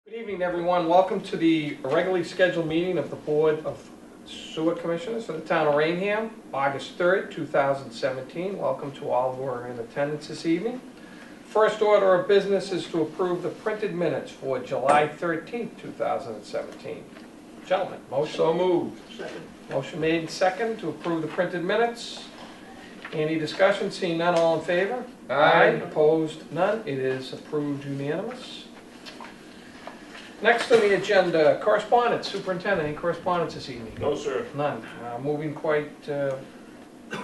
Good evening, everyone. Welcome to the regularly scheduled meeting of the Board of Sewer Commissioners for the town of Raynham, August 3rd, 2017. Welcome to all who are in attendance this evening. First order of business is to approve the printed minutes for July 13th, 2017. Gentlemen, motion? So moved. Second. Motion made and second to approve the printed minutes. Any discussion? Seeing none, all in favor? Aye. Opposed? None. It is approved unanimous. Next on the agenda, correspondence. Superintendent, any correspondence this evening? No, sir. None. Moving quite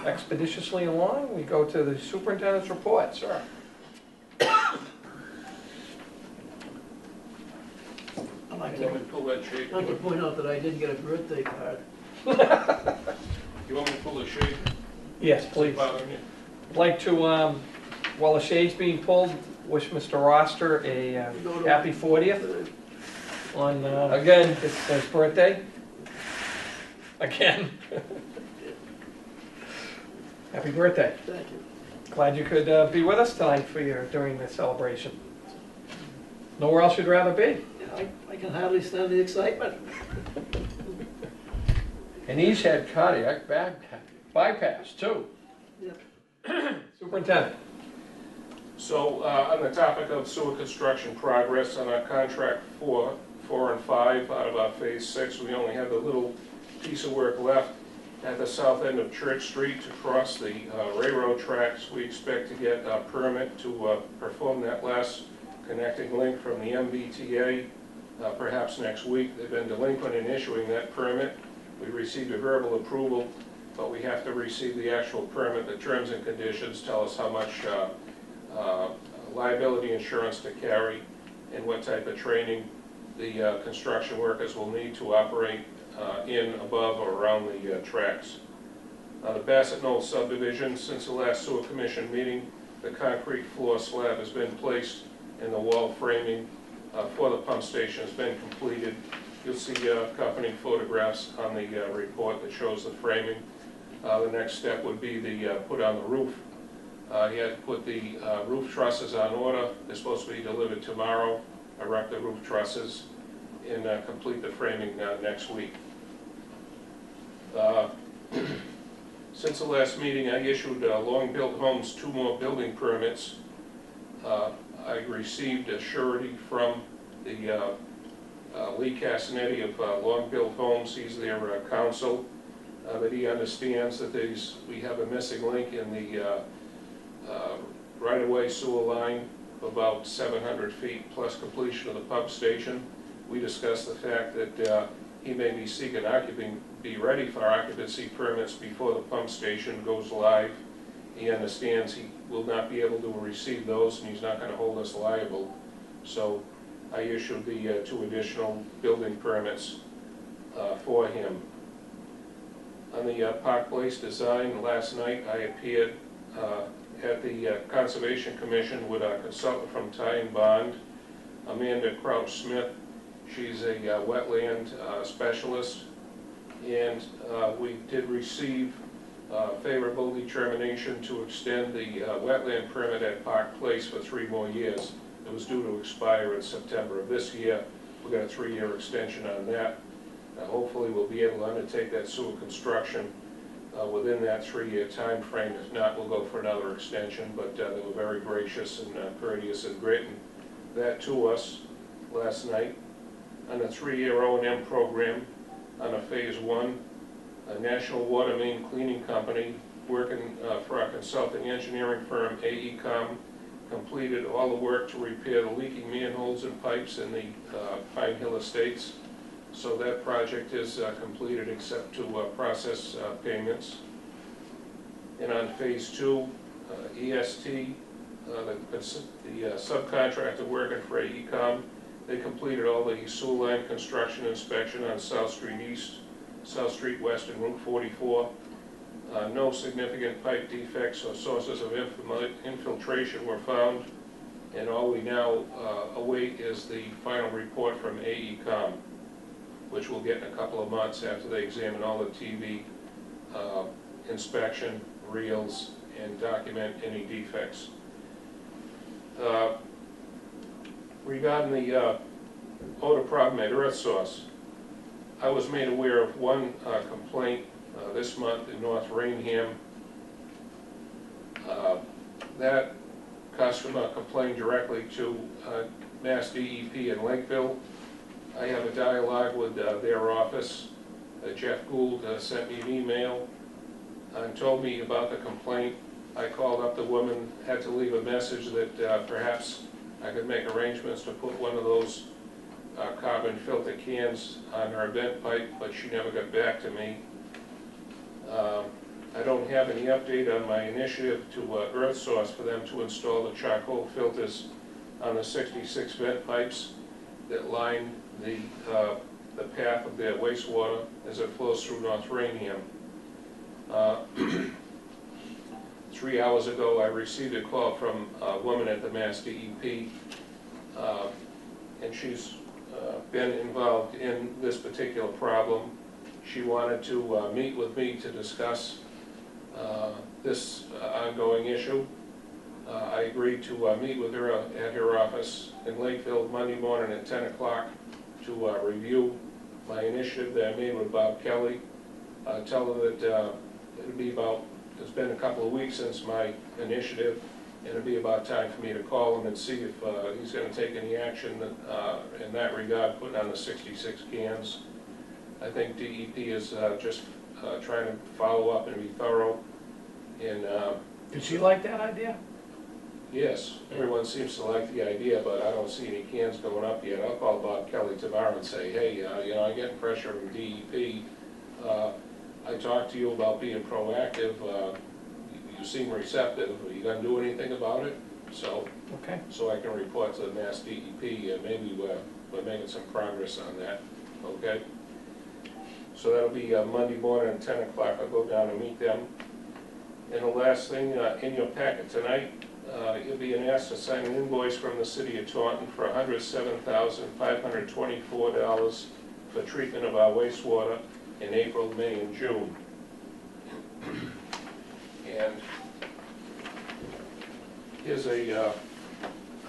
expeditiously along, we go to the superintendent's report, sir. I'd like You want me to pull that sheet? to point out that I did get a birthday card. You want me to pull the sheet? Yes, please. Bothering you? I'd like to, while the shade's being pulled, wish Mr. Roster a happy 40th on Again. his birthday. Again. Happy birthday. Thank you. Glad you could be with us tonight during the celebration. Nowhere else you'd rather be. I can hardly stand the excitement. And he's had cardiac bypass too. Yep. Superintendent. So, on the topic of sewer construction progress on our contract 4 and 5 out of our phase 6, we only have the little piece of work left at the south end of Church Street to cross the railroad tracks. We expect to get a permit to perform that last connecting link from the MBTA perhaps next week. They've been delinquent in issuing that permit. We received a verbal approval, but we have to receive the actual permit. The terms and conditions tell us how much liability insurance to carry and what type of training the construction workers will need to operate in, above, or around the tracks. The Bassett Knoll subdivision, since the last sewer commission meeting, the concrete floor slab has been placed and the wall framing for the pump station has been completed. You'll see accompanying photographs on the report that shows the framing. The next step would be the put on the roof. He had to put the roof trusses on order. They're supposed to be delivered tomorrow. Erect the roof trusses and complete the framing next week. Since the last meeting, I issued Long Built Homes 2 more building permits. I received a surety from the Lee Castanetti of Long Built Homes. He's their counsel, that he understands that we have a missing link in the right-of-way sewer line of about 700 feet plus completion of the pump station. We discussed the fact that he may be seeking be ready for occupancy permits before the pump station goes live. He understands he will not be able to receive those, and he's not going to hold us liable. So I issued the 2 additional building permits for him. On the Park Place design, last night I appeared at the Conservation Commission with a consultant from Ty and Bond, Amanda Crouch-Smith. She's a wetland specialist, and we did receive favorable determination to extend the wetland permit at Park Place for 3 more years. It was due to expire in September of this year. We got a 3-year extension on that. Hopefully we'll be able to undertake that sewer construction within that 3-year time frame. If not, we'll go for another extension, but they were very gracious and courteous in granting that to us last night. On a 3-year O&M program on a phase 1, a National Water Main Cleaning Company working for our consulting engineering firm AECom completed all the work to repair the leaking manholes and pipes in the Pine Hill Estates. So that project is completed except to process payments. And on phase 2, EST, the subcontractor working for AECom, they completed all the sewer line construction inspection on South Street East, South Street West, and Route 44. No significant pipe defects or sources of infiltration were found, and all we now await is the final report from AECom, which we'll get in a couple of months after they examine all the TV inspection, reels, and document any defects. Regarding the odor problem at EarthSource. I was made aware of one complaint this month in North Raynham. That customer complained directly to Mass DEP in Lakeville. I have a dialogue with their office. Jeff Gould sent me an email and told me about the complaint. I called up the woman, had to leave a message that perhaps I could make arrangements to put one of those carbon filter cans on her vent pipe, but she never got back to me. I don't have any update on my initiative to EarthSource for them to install the charcoal filters on the 66 vent pipes that line the path of their wastewater as it flows through North Raynham. 3 hours ago, I received a call from a woman at the Mass DEP, and she's been involved in this particular problem. She wanted to meet with me to discuss this ongoing issue. I agreed to meet with her at her office in Lakeville Monday morning at 10 o'clock to review my initiative that I made with Bob Kelly. Tell her that it's been a couple of weeks since my initiative, and it'll be about time for me to call him and see if he's going to take any action in that regard, putting on the 66 cans. I think DEP is just trying to follow up and be thorough. And Did she like that idea? yes, everyone seems to like the idea, but I don't see any cans going up yet. I'll call Bob Kelly tomorrow and say, hey, you know, I'm getting pressure from DEP. I talked to you about being proactive. You seem receptive. Are you going to do anything about it? So, Okay. so I can report to the Mass DEP, and maybe we're making some progress on that. Okay? So that'll be Monday morning at 10 o'clock. I'll go down and meet them. And the last thing, in your packet tonight, you'll be asked to sign an invoice from the City of Taunton for $107,524 for treatment of our wastewater in April, May, and June. And here's a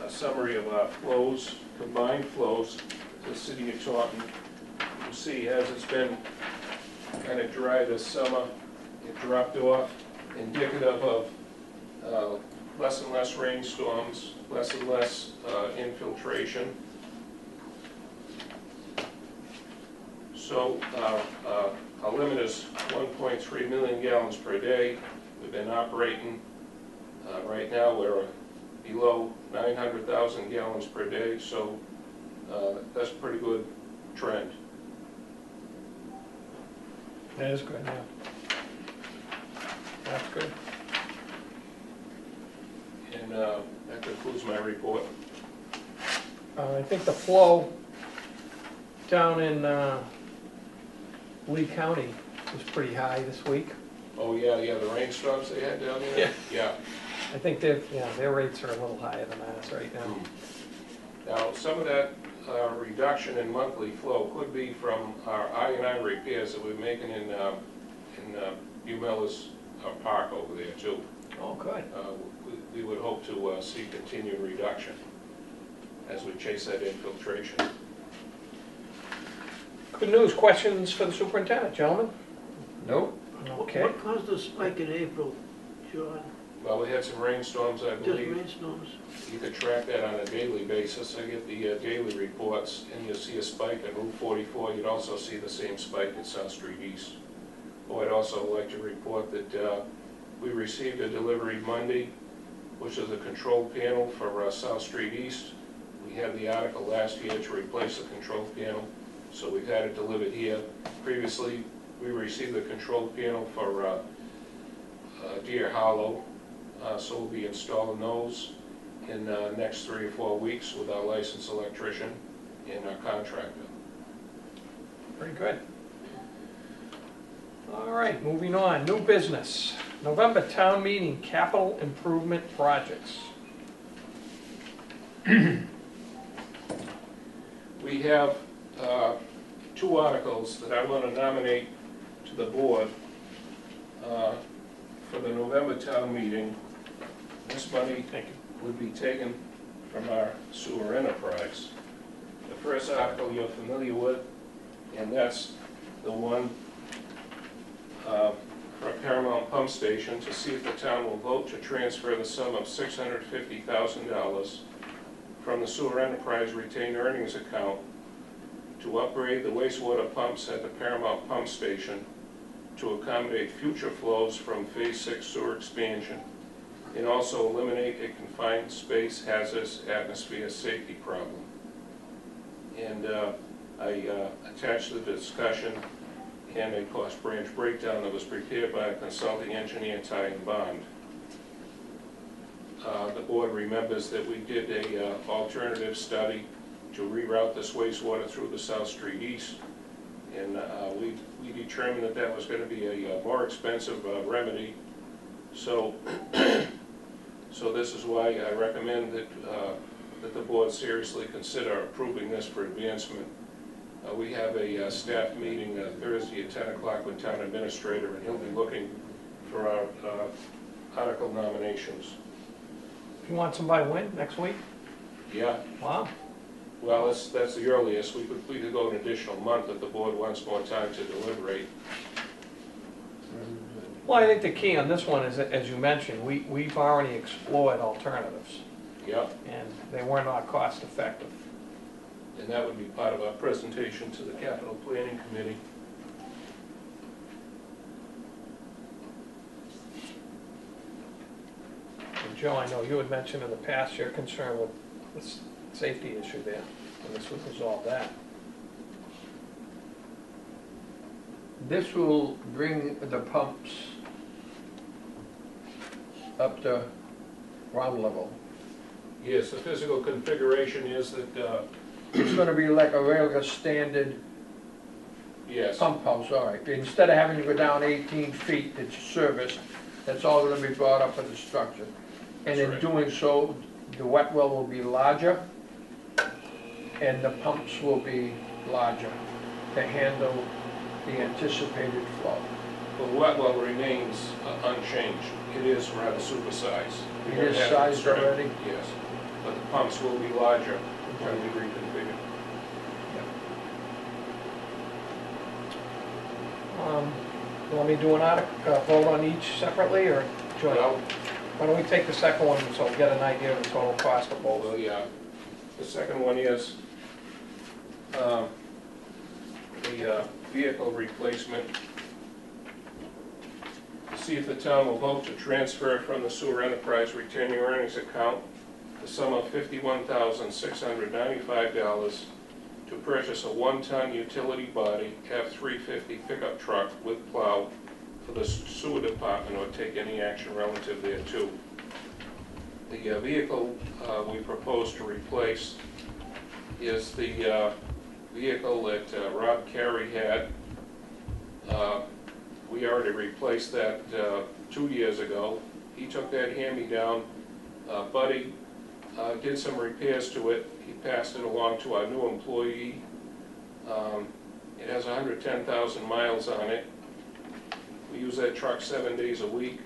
summary of our flows, combined flows to the City of Taunton. You see, as it's been kind of dry this summer, it dropped off, indicative of less and less rainstorms, less and less infiltration. So our limit is 1.3 million gallons per day. We've been operating, right now we're below 900,000 gallons per day, so that's a pretty good trend. That is good, yeah. That's good. And that concludes my report. I think the flow down in Lee County was pretty high this week. Oh, yeah, the rainstorms they had down there? Yeah. Yeah. I think their rates are a little higher than ours right now. Now, some of that reduction in monthly flow could be from our I&I repairs that we're making in New Miller's Park over there too. Oh, good. We would hope to see continued reduction as we chase that infiltration. Good news. Questions for the superintendent, gentlemen? Nope. Okay. What caused the spike in April, John? Well, we had some rainstorms, I Just believe. rainstorms? You could track that on a daily basis. I get the daily reports, and you'll see a spike on Route 44. You'd also see the same spike at South Street East. Oh, I'd also like to report that we received a delivery Monday, which is a control panel for South Street East. We had the article last year to replace the control panel, so we've had it delivered here. Previously, we received the control panel for Deer Hollow, so we'll be installing those in the next 3 or 4 weeks with our licensed electrician and our contractor. Very good. All right, moving on. New business. November town meeting capital improvement projects. We have 2 articles that I want to nominate to the board for the November town meeting. This money would be taken from our sewer enterprise. The first article you're familiar with, and that's the one for a Paramount Pump Station, to see if the town will vote to transfer the sum of $650,000 from the sewer enterprise retained earnings account to upgrade the wastewater pumps at the Paramount Pump Station to accommodate future flows from Phase 6 sewer expansion, and also eliminate a confined space hazardous atmosphere safety problem. And I attached the discussion and a cost branch breakdown that was prepared by a consulting engineer, Ty and Bond. The board remembers that we did a alternative study to reroute this wastewater through the South Street East, and we determined that that was going to be a more expensive remedy. So, so this is why I recommend that that the board seriously consider approving this for advancement. We have a staff meeting Thursday at 10 o'clock with town administrator, and he'll be looking for our article nominations. You want some by when, next week? Yeah, Wow. well, that's the earliest. We could go an additional month if the board wants more time to deliberate. Well, I think the key on this one is, that, as you mentioned, we've already explored alternatives, Yeah, and they were not cost effective. and that would be part of our presentation to the capital planning committee. And Joe, I know you had mentioned in the past your concern with this safety issue there, and this would resolve that. This will bring the pumps up to ground level. Yes, the physical configuration is that, It's gonna be like a regular standard yes, pump house, all right. Instead of having to go down 18 feet to service, that's all gonna be brought up with the structure. And in That's right. doing so, the wet well will be larger, and the pumps will be larger to handle the anticipated flow. the wet well remains unchanged. It is rather supersized. It We're is gonna have to sized trim- already? Yes, but the pumps will be larger when we reconfigure. You want me to do an vote on each separately, or joint? Well, Why don't we take the second one, so we get an idea of the total cost of both? well, yeah. The second one is the vehicle replacement. To see if the town will vote to transfer from the sewer enterprise retaining earnings account the sum of $51,695 to purchase a one-ton utility body F-350 pickup truck with plow for the sewer department, or take any action relative thereto. The vehicle we propose to replace is the vehicle that Rob Carey had. We already replaced that 2 years ago. He took that hand-me-down. Buddy did some repairs to it. He passed it along to our new employee. It has 110,000 miles on it. We use that truck 7 days a week,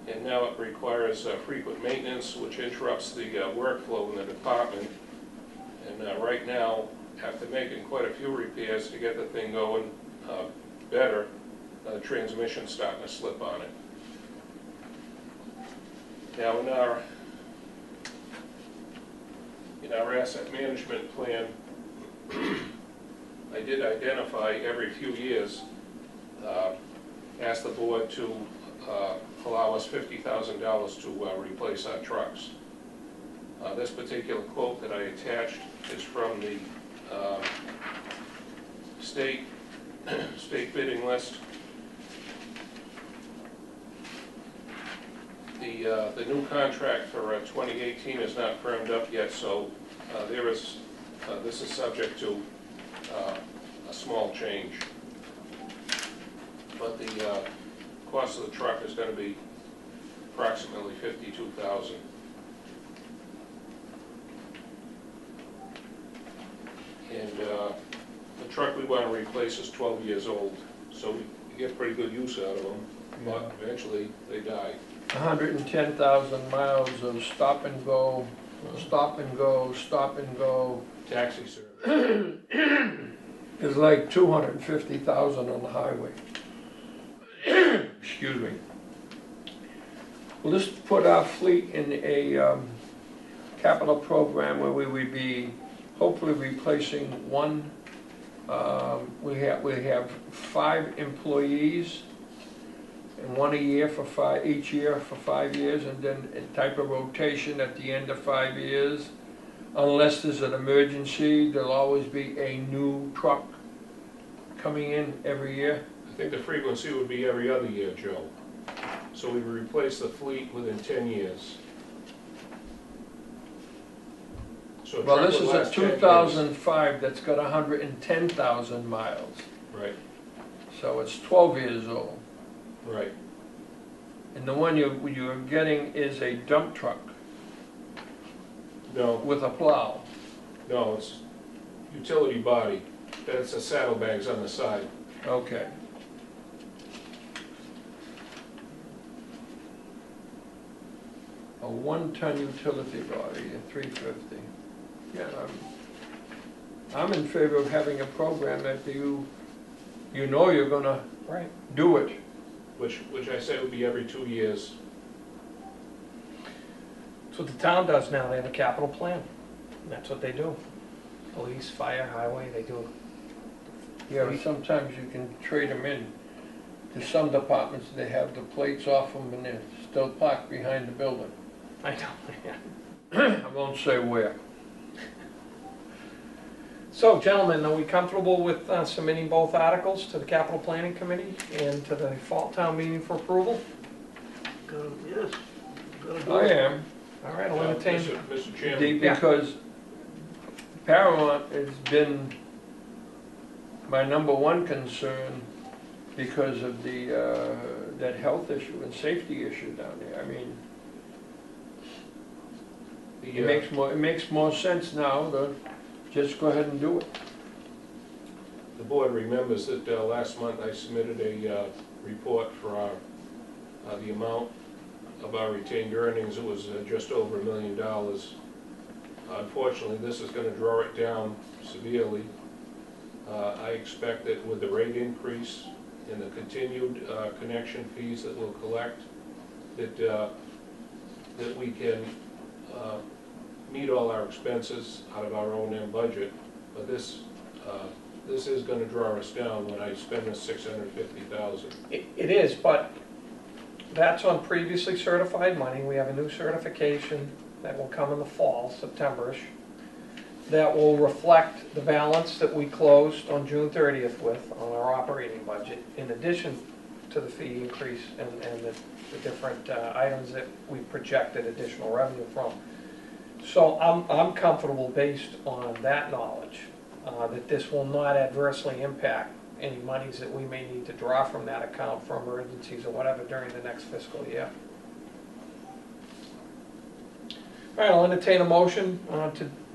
and now it requires frequent maintenance, which interrupts the workflow in the department. And right now, after making quite a few repairs to get the thing going better, the transmission's starting to slip on it. Now, in our asset management plan, I did identify every few years, ask the board to allow us $50,000 to replace our trucks. This particular quote that I attached is from the state bidding list. The new contract for 2018 is not firmed up yet, so this is subject to a small change. But the cost of the truck is going to be approximately $52,000. And the truck we want to replace is 12 years old, so we get pretty good use out of them, but eventually they die. 110,000 miles of stop and go stop and go. Taxi service. Is like 250,000 on the highway. Excuse me. Well, let's put our fleet in a capital program where we would be hopefully replacing one. We have 5 employees, and one a year for each year for 5 years, and then a type of rotation at the end of 5 years. Unless there's an emergency, there'll always be a new truck coming in every year. I think the frequency would be every other year, Joe. So we would replace the fleet within 10 years. So a Well, truck this would is last a 10 years. 2005 that's got 110,000 miles, Right, so it's 12 years old. right. And the one you're getting is a dump truck No, with a plow. no, it's utility body. That's the saddlebags on the side. Okay. A 1-ton utility body at 350. Yeah, I'm in favor of having a program that you know you're gonna Right. do it. Which I said would be every 2 years. That's what the town does now, they have a capital plan, and that's what they do. Police, fire, highway, they do. Yeah, but sometimes you can trade them in. To some departments, they have the plates off them and they're still parked behind the building. I know, yeah. I won't say where. So, gentlemen, are we comfortable with submitting both articles to the capital planning committee and to the fall town meeting for approval? Yes. Gotta do I it. am, All right, I'll entertain. Mr. Chairman, Yeah. because Paramount has been my one concern because of that health issue and safety issue down there. I mean, it makes more sense now to just go ahead and do it. the board remembers that last month I submitted a report for the amount of our retained earnings. It was just over $1 million. Unfortunately, this is going to draw it down severely. I expect that with the rate increase and the continued connection fees that we'll collect, that we can meet all our expenses out of our O&M budget. But this is going to draw us down when I spend the $650,000. It is, but that's on previously certified money. We have a new certification that will come in the fall, September-ish, that will reflect the balance that we closed on June 30th with on our operating budget, in addition to the fee increase and the different items that we projected additional revenue from. So I'm comfortable based on that knowledge that this will not adversely impact any monies that we may need to draw from that account for emergencies or whatever during the next fiscal year. All right, I'll entertain a motion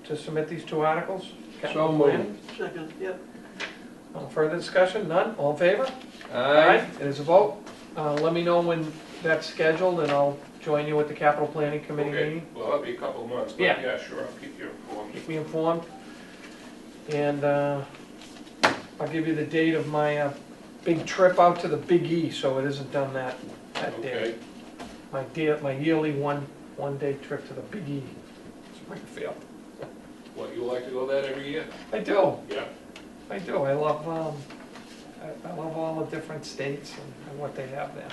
to submit these 2 articles. So moved. Second, yep. Further discussion? None? All in favor? Aye. It is a vote. Let me know when that's scheduled, and I'll join you at the capital planning committee Okay, meeting. well, that'll be a couple of months, but Yeah. yeah, sure, I'll keep you informed. Keep me informed. And I'll give you the date of my big trip out to the Big E, so it isn't done that day. Okay, My yearly one-day trip to the Big E, Springfield. what, you like to go that every year? I do. Yeah. I do. I love all the different states and what they have there.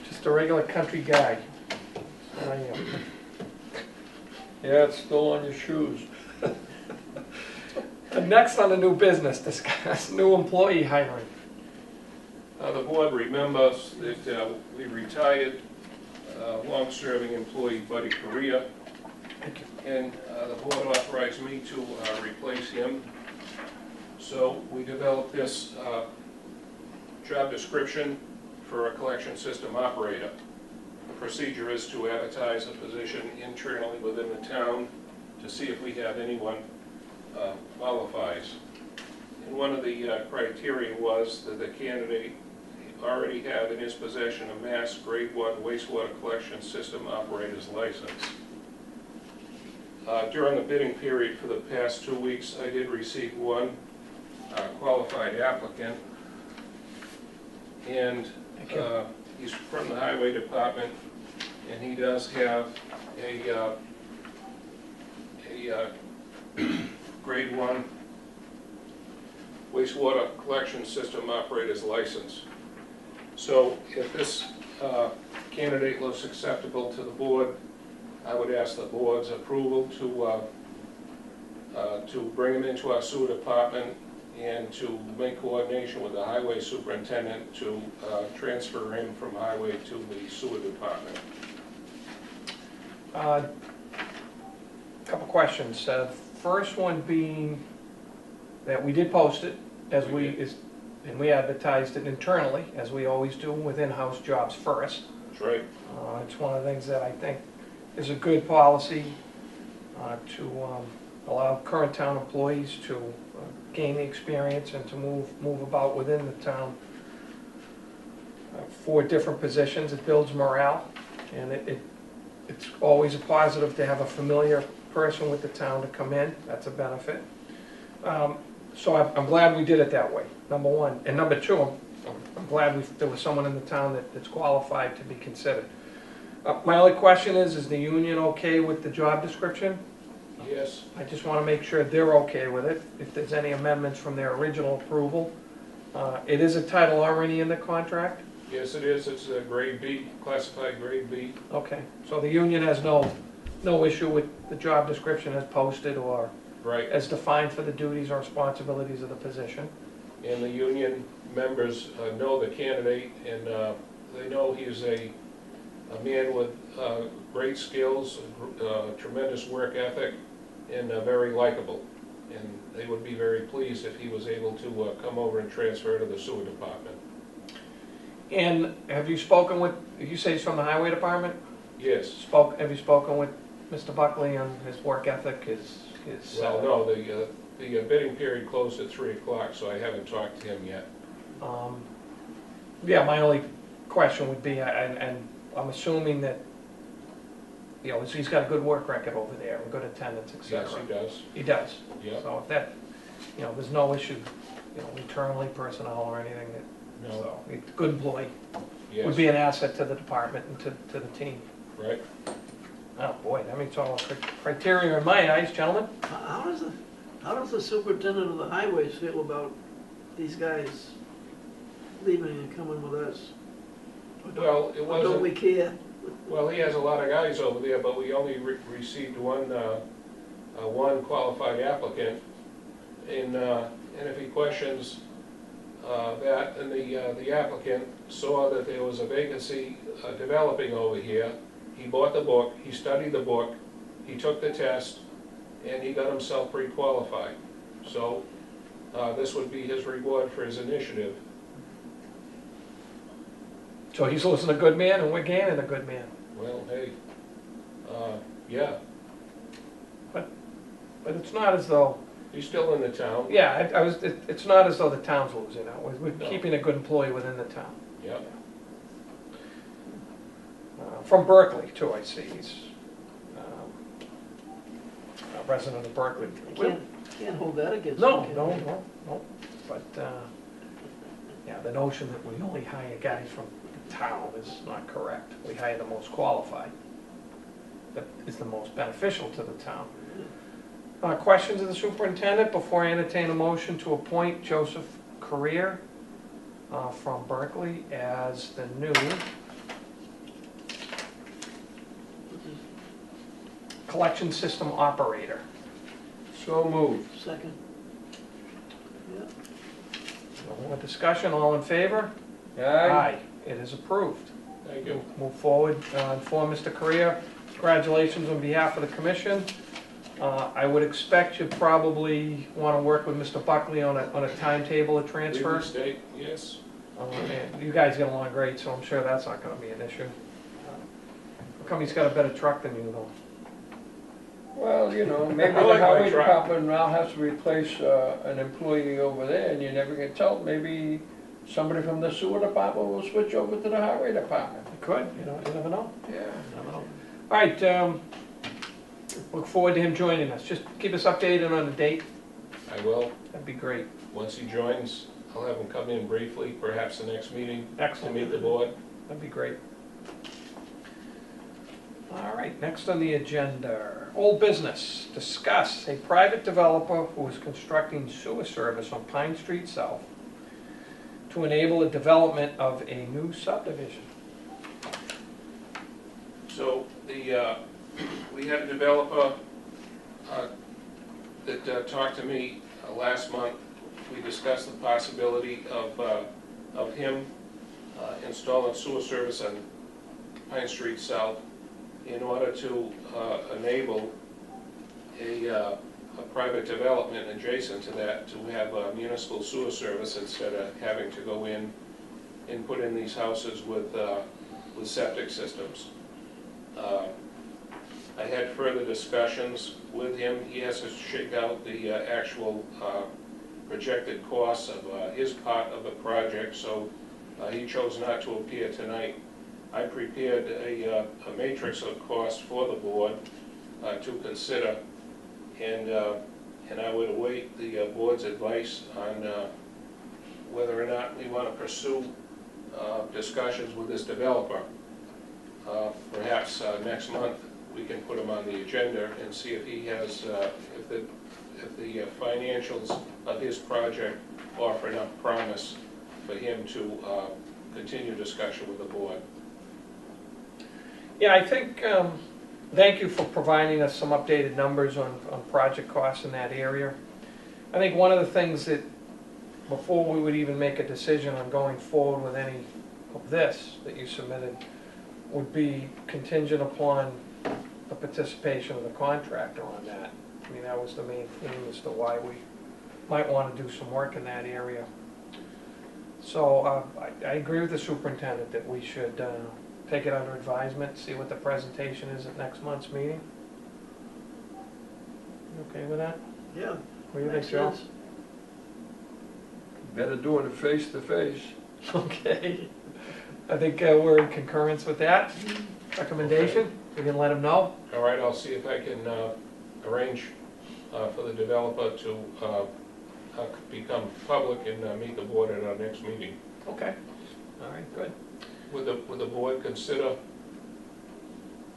Just a regular country guy. That's what I am. Yeah, it's still on your shoes. Next on the new business, discuss new employee hiring. The board remembers that we retired long-serving employee Buddy Correa, Thank you. and the board authorized me to replace him. So we developed this job description for a collection system operator. The procedure is to advertise a position internally within the town to see if we have anyone qualifies. And one of the criteria was that the candidate already have in his possession a Mass Grade 1 wastewater collection system operator's license. During the bidding period for the past 2 weeks, I did receive one qualified applicant, and he's from the Highway Department, and he does have a Grade 1 wastewater collection system operator's license. So if this candidate looks acceptable to the board, I would ask the board's approval to bring him into our sewer department and to make coordination with the highway superintendent to transfer him from highway to the sewer department. Couple questions. First one being that we did post it and we advertised it internally, as we always do with in-house jobs first. That's right. It's one of the things that I think is a good policy to allow current town employees to gain the experience and to move about within the town for different positions. It builds morale, and it's always a positive to have a familiar person with the town to come in. That's a benefit. So I'm glad we did it that way, number one. And number two, I'm glad there was someone in the town that's qualified to be considered. My only question is the union okay with the job description? Yes. I just want to make sure they're okay with it, if there's any amendments from their original approval. It is a title already in the contract? Yes, it is. It's a grade B, classified grade B. Okay, so the union has no issue with the job description as posted or Right. as defined for the duties or responsibilities of the position? And the union members know the candidate, and they know he's a man with great skills, tremendous work ethic, and very likable. And they would be very pleased if he was able to come over and transfer to the sewer department. And have you spoken with, you say he's from the highway department? Yes. Have you spoken with Mr. Buckley on his work ethic, his? Well, no, the bidding period closed at 3 o'clock, so I haven't talked to him yet. Yeah, my only question would be, and I'm assuming that, you know, he's got a good work record over there, and good attendance, et cetera. Yes, he does. He does? Yeah. So if that, you know, there's no issue, you know, internally, personnel or anything, that, No. so, he's a good employee, Yes. would be an asset to the department and to the team. Right. Oh, boy, that meets all the criteria in my eyes, gentlemen. How does the superintendent of the highways feel about these guys leaving and coming with us? Well, it Or don't we wasn't, care? well, he has a lot of guys over there, but we only received one qualified applicant. And if he questions that, and the applicant saw that there was a vacancy developing over here, he bought the book, he studied the book, he took the test, and he got himself pre-qualified. So this would be his reward for his initiative. So he's losing a good man, and we're gaining a good man. Well, hey, yeah, But it's not as though, he's still in the town. yeah, it's not as though the town's losing out. We're No. keeping a good employee within the town. Yeah. From Berkeley, too, I see. He's a resident of Berkeley. Can't hold that against No, them, no, can we? no. But, yeah, the notion that we only hire guys from the town is not correct. We hire the most qualified. That is the most beneficial to the town. Questions of the superintendent before I entertain a motion to appoint Joseph Career from Berkeley as the new collection system operator. So moved. Second. Yeah. No more discussion, all in favor? Aye. It is approved. Thank you. Move forward, inform Mr. Correa. Congratulations on behalf of the commission. I would expect you probably want to work with Mr. Buckley on a timetable of transfer. Leaving state, yes. And you guys get along great, so I'm sure that's not going to be an issue. How come he's got a better truck than you, though? Well, you know, maybe I the like my highway truck. department now has to replace an employee over there, and you never can tell. Maybe somebody from the sewer department will switch over to the highway department. You could, you never know. Yeah. You never know. All right, look forward to him joining us. Just keep us updated on the date. I will. That'd be great. Once he joins, I'll have him come in briefly, perhaps the next meeting, to Excellent. meet the board. That'd be great. All right, next on the agenda, old business. Discuss a private developer who is constructing sewer service on Pine Street South to enable the development of a new subdivision. So we had a developer that talked to me last month. We discussed the possibility of him installing sewer service on Pine Street South in order to enable a private development adjacent to that to have a municipal sewer service instead of having to go in and put in these houses with septic systems. I had further discussions with him. He has to shake out the actual projected costs of his part of the project, so he chose not to appear tonight. I prepared a matrix of costs for the board to consider, and I would await the board's advice on whether or not we want to pursue discussions with this developer. Perhaps next month we can put him on the agenda and see if he has, if the financials of his project offer enough promise for him to continue discussion with the board. Yeah, I think, thank you for providing us some updated numbers on project costs in that area. I think one of the things that, before we would even make a decision on going forward with any of this that you submitted, would be contingent upon the participation of the contractor on that. I mean, that was the main theme as to why we might want to do some work in that area. So I agree with the superintendent that we should take it under advisement, see what the presentation is at next month's meeting. You okay with that? Yeah, What do you makes think, Joe? sense. Better doing it face to face. Okay. I think we're in concurrence with that recommendation. We can let him know. All right, I'll see if I can arrange for the developer to become public and meet the board at our next meeting. Okay. All right, good. Would the board consider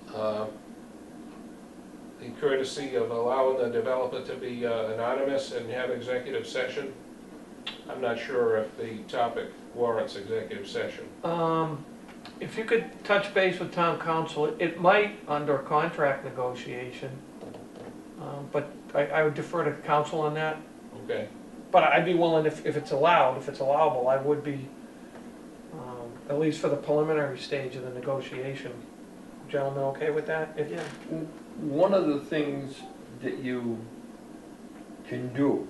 the courtesy of allowing the developer to be anonymous and have executive session? I'm not sure if the topic warrants executive session. If you could touch base with town council, it might under a contract negotiation, but I would defer to council on that. Okay. But I'd be willing, if it's allowed, if it's allowable, I would be, at least for the preliminary stage of the negotiation. Gentlemen, okay with that? Yeah, One of the things that you can do,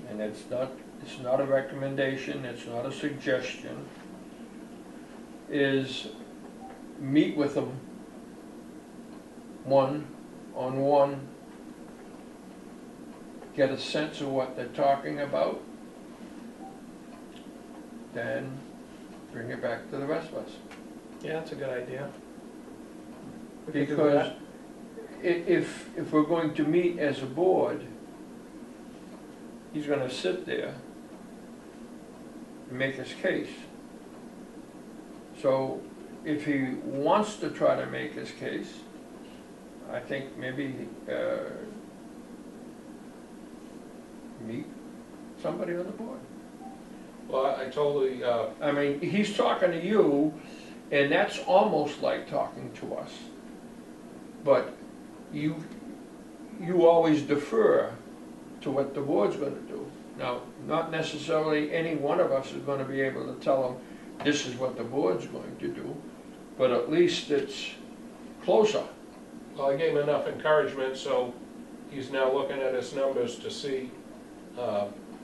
and it's not a recommendation, it's not a suggestion, is meet with them one-on-one, get a sense of what they're talking about, then bring it back to the rest of us. Yeah, that's a good idea. We could do Because that. if we're going to meet as a board, he's gonna sit there and make his case. So if he wants to try to make his case, I think maybe meet somebody on the board. Well, I totally, I mean, he's talking to you, and that's almost like talking to us. But you always defer to what the board's gonna do. Now, not necessarily any one of us is gonna be able to tell them, this is what the board's going to do, but at least it's closer. well, I gave him enough encouragement, so he's now looking at his numbers to see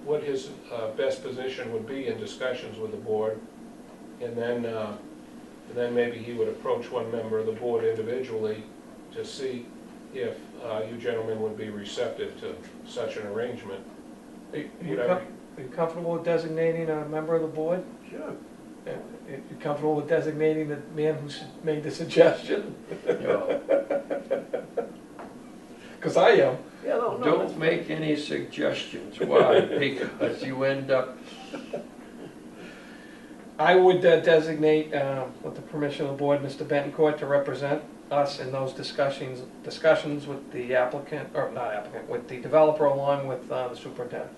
what his best position would be in discussions with the board. And then maybe he would approach one member of the board individually to see if you gentlemen would be receptive to such an arrangement. Are Are you comfortable with designating a member of the board? Sure. Yeah. You comfortable with designating the man who made the suggestion? No. Because I am. Yeah, no, that's Don't fine. make any suggestions. Why? Because you end up, I would designate, with the permission of the board, Mr. Betancourt to represent us in those discussions with the applicant, or not applicant, with the developer along with the superintendent.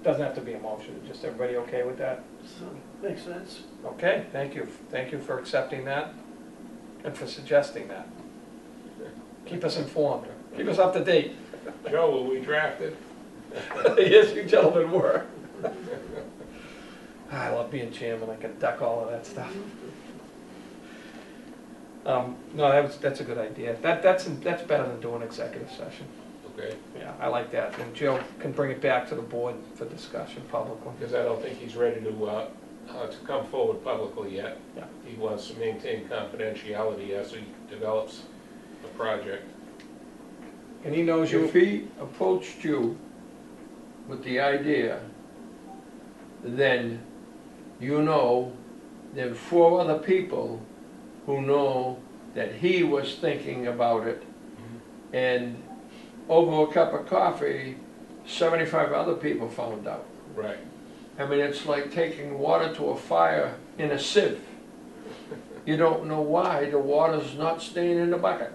Doesn't have to be a motion, just everybody okay with that? So, makes sense. Okay, thank you. Thank you for accepting that and for suggesting that. Keep us informed, keep us up to date. Joe, will we draft it? Yes, you gentlemen were. I love being chairman, I can duck all of that stuff. No, that's a good idea. That's better than doing executive session. Okay, Yeah, I like that. And Joe can bring it back to the board for discussion publicly. because I don't think he's ready to come forward publicly yet. Yeah. He wants to maintain confidentiality as he develops the project. And he knows if you, he approached you with the idea, then you know there are 4 other people who know that he was thinking about it, and over a cup of coffee, 75 other people found out. Right. I mean, it's like taking water to a fire in a sieve. You don't know why the water's not staying in the bucket.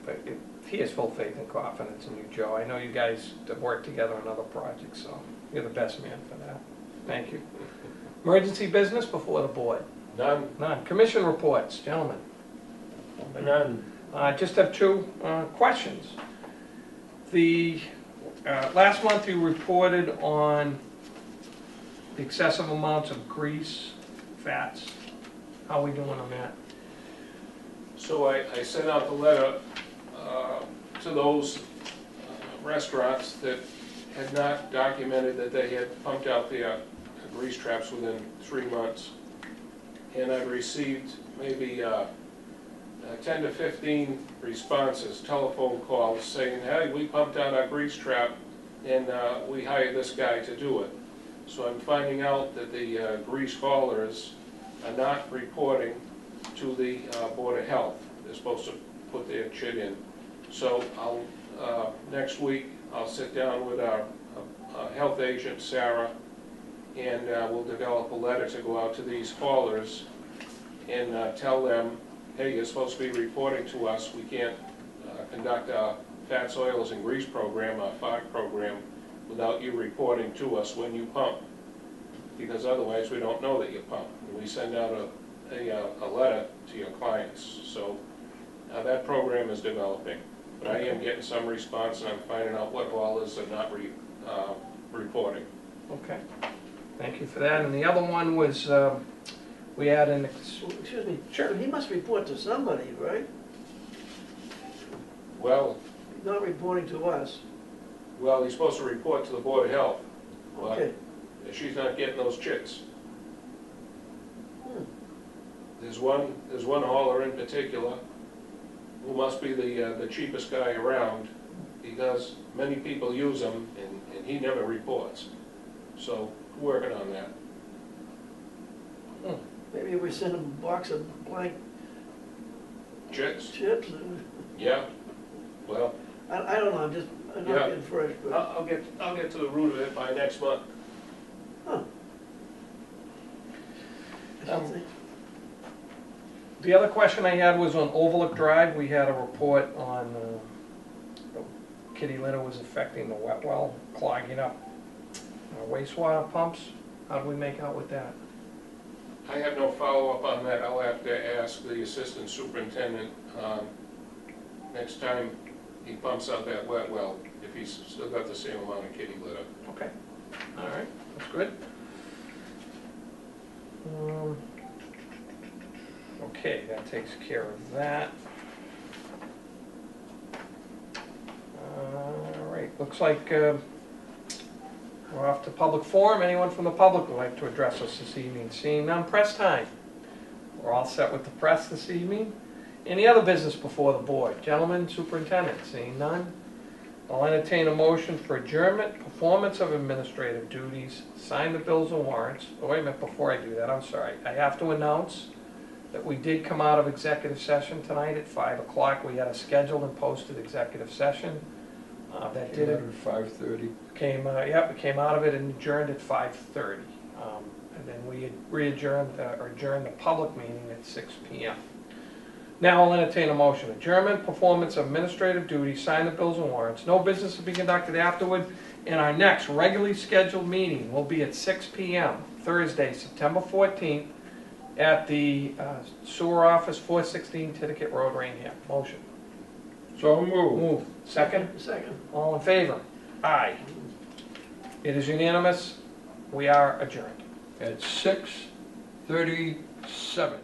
but he has full faith and confidence in you, Joe. I know you guys have worked together on other projects, so you're the best man for that. Thank you. Emergency business before the board? None? None. Commission reports, gentlemen. None. I just have 2 questions. The, last month you reported on the excessive amounts of grease, fats. How are we doing on that? So I sent out the letter to those restaurants that had not documented that they had pumped out their grease traps within 3 months. And I received maybe 10 to 15 responses, telephone calls saying, hey, we pumped out our grease trap and we hired this guy to do it. So I'm finding out that the grease haulers are not reporting to the Board of Health. They're supposed to put their chit in. So I'll, next week, I'll sit down with our health agent, Sarah, and we'll develop a letter to go out to these haulers and tell them, hey, you're supposed to be reporting to us. We can't conduct our fats, oils, and grease program, our FOG program, without you reporting to us when you pump. Because otherwise, we don't know that you pump. And we send out a letter to your clients. So that program is developing. But I am getting some response, and I'm finding out what haulers are not reporting. Okay. Thank you for that. And the other one was, we had an, Excuse me. Sure. He must report to somebody, right? Well, Not reporting to us. he's supposed to report to the Board of Health. But Okay. she's not getting those chits. Hmm. There's one hauler in particular who must be the cheapest guy around because many people use him and he never reports. So we're working on that. Maybe if we send him a box of blank Chits? chips. Yeah. Well, I don't know, I'm Yeah. not getting fresh, but, I'll get to the root of it by next month. huh. I Um, should think. the other question I had was on Overlook Drive. We had a report on the kitty litter was affecting the wet well, clogging up wastewater pumps. How do we make out with that? I have no follow-up on that. I'll have to ask the assistant superintendent next time he pumps out that wet well, if he's still got the same amount of kitty litter. Okay. All right, that's good. Okay, that takes care of that. All right, looks like we're off to public forum. Anyone from the public would like to address us this evening? Seeing none, press time. We're all set with the press this evening. Any other business before the board? Gentlemen, superintendent, seeing none. I'll entertain a motion for adjournment, performance of administrative duties, sign the bills and warrants. Oh, wait a minute, before I do that, I'm sorry. I have to announce that we did come out of executive session tonight at 5 o'clock. We had a scheduled and posted executive session. That did it. 5:30. Came, we came out of it and adjourned at 5:30. And then we had re-adjourned, or adjourned the public meeting at 6 PM. Now I'll entertain a motion. Adjournment, performance of administrative duties, sign the bills and warrants. No business to be conducted afterward. And our next regularly scheduled meeting will be at 6 PM, Thursday, September 14th, at the sewer office, 416 Titicate Road, Raynham. Motion. So moved. Move. Second? Second. All in favor? Aye. It is unanimous. We are adjourned. At 6:37.